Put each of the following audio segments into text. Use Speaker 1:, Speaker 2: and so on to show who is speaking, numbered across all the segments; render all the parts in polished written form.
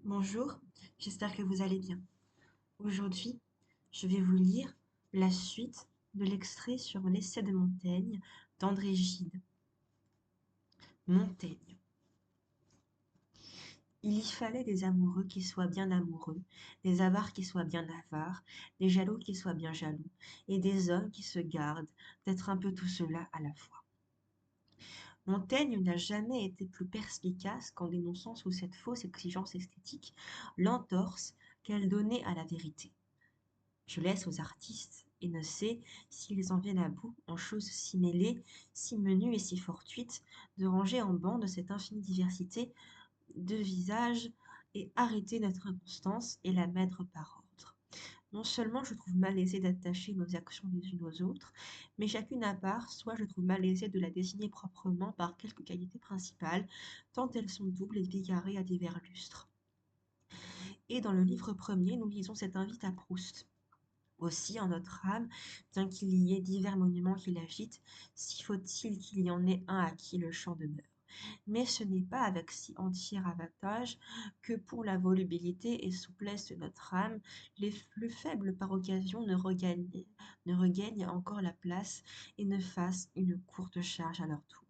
Speaker 1: Bonjour, j'espère que vous allez bien. Aujourd'hui, je vais vous lire la suite de l'extrait sur l'essai de Montaigne d'André Gide. Montaigne. Il y fallait des amoureux qui soient bien amoureux, des avares qui soient bien avares, des jaloux qui soient bien jaloux, et des hommes qui se gardent d'être un peu tout cela à la fois. Montaigne n'a jamais été plus perspicace qu'en dénonçant sous cette fausse exigence esthétique l'entorse qu'elle donnait à la vérité. Je laisse aux artistes, et ne sais s'ils en viennent à bout, en choses si mêlées, si menues et si fortuites, de ranger en bandes cette infinie diversité de visages et arrêter notre inconstance et la mettre par ordre. Non seulement je trouve malaisé d'attacher nos actions les unes aux autres, mais chacune à part, soit je trouve malaisé de la désigner proprement par quelques qualités principales, tant elles sont doubles et bigarrées à divers lustres. Et dans le livre premier, nous lisons cette invite à Proust. Aussi, en notre âme, bien qu'il y ait divers monuments qui l'agitent, si faut-il qu'il y en ait un à qui le chant demeure. Mais ce n'est pas avec si entier avantage que pour la volubilité et souplesse de notre âme, les plus faibles par occasion ne regagnent encore la place et ne fassent une courte charge à leur tour.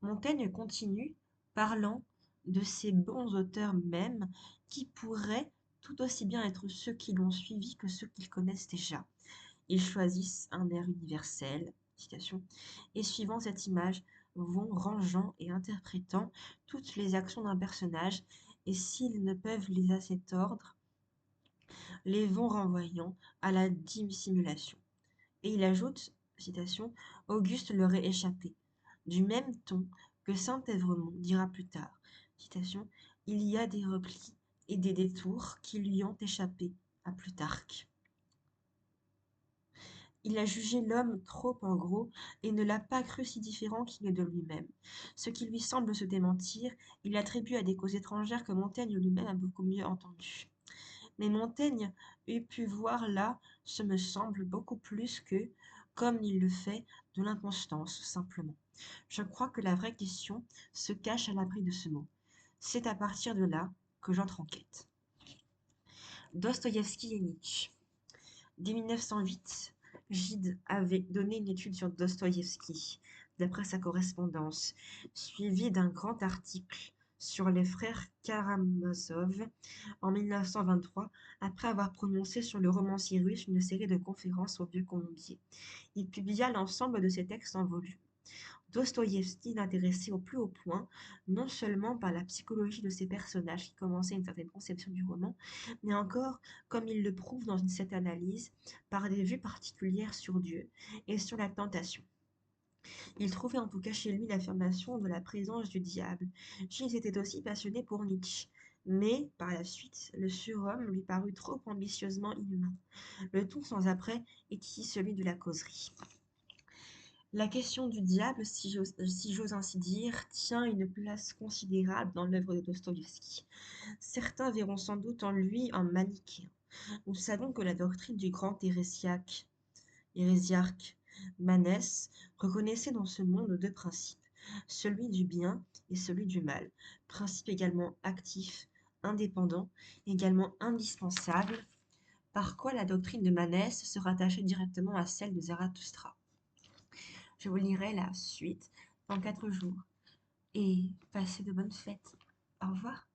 Speaker 1: Montaigne continue, parlant de ces bons auteurs mêmes qui pourraient tout aussi bien être ceux qui l'ont suivi que ceux qu'ils connaissent déjà. Ils choisissent un air universel, citation, et suivant cette image, vont rangeant et interprétant toutes les actions d'un personnage, et s'ils ne peuvent les assez tordre, les vont renvoyant à la dissimulation. Et il ajoute, citation, Auguste leur est échappé, du même ton que Saint-Évremond dira plus tard, citation, il y a des replis et des détours qui lui ont échappé à Plutarque. Il a jugé l'homme trop en gros et ne l'a pas cru si différent qu'il est de lui-même. Ce qui lui semble se démentir, il l'attribue à des causes étrangères que Montaigne lui-même a beaucoup mieux entendues. Mais Montaigne eût pu voir là, ce me semble, beaucoup plus que, comme il le fait, de l'inconstance, simplement. Je crois que la vraie question se cache à l'abri de ce mot. C'est à partir de là que j'entre en quête. Dostoïevski et Nietzsche. Dès 1908, Gide avait donné une étude sur Dostoïevski, d'après sa correspondance, suivie d'un grand article sur les frères Karamazov en 1923, après avoir prononcé sur le romancier russe une série de conférences au Vieux-Colombier. Il publia l'ensemble de ses textes en volume. Dostoïevski l'intéressait au plus haut point, non seulement par la psychologie de ses personnages qui commençaient une certaine conception du roman, mais encore, comme il le prouve dans cette analyse, par des vues particulières sur Dieu et sur la tentation. Il trouvait en tout cas chez lui l'affirmation de la présence du diable. Gilles était aussi passionné pour Nietzsche. Mais, par la suite, le surhomme lui parut trop ambitieusement inhumain. Le tout sans après est ici celui de la causerie. La question du diable, si j'ose ainsi dire, tient une place considérable dans l'œuvre de Dostoïevski. Certains verront sans doute en lui un manichéen. Nous savons que la doctrine du grand hérésiarque Manès reconnaissait dans ce monde deux principes, celui du bien et celui du mal, principe également actif, indépendant, également indispensable, par quoi la doctrine de Manès se rattachait directement à celle de Zarathustra. Je vous lirai la suite dans 4 jours et passez de bonnes fêtes. Au revoir.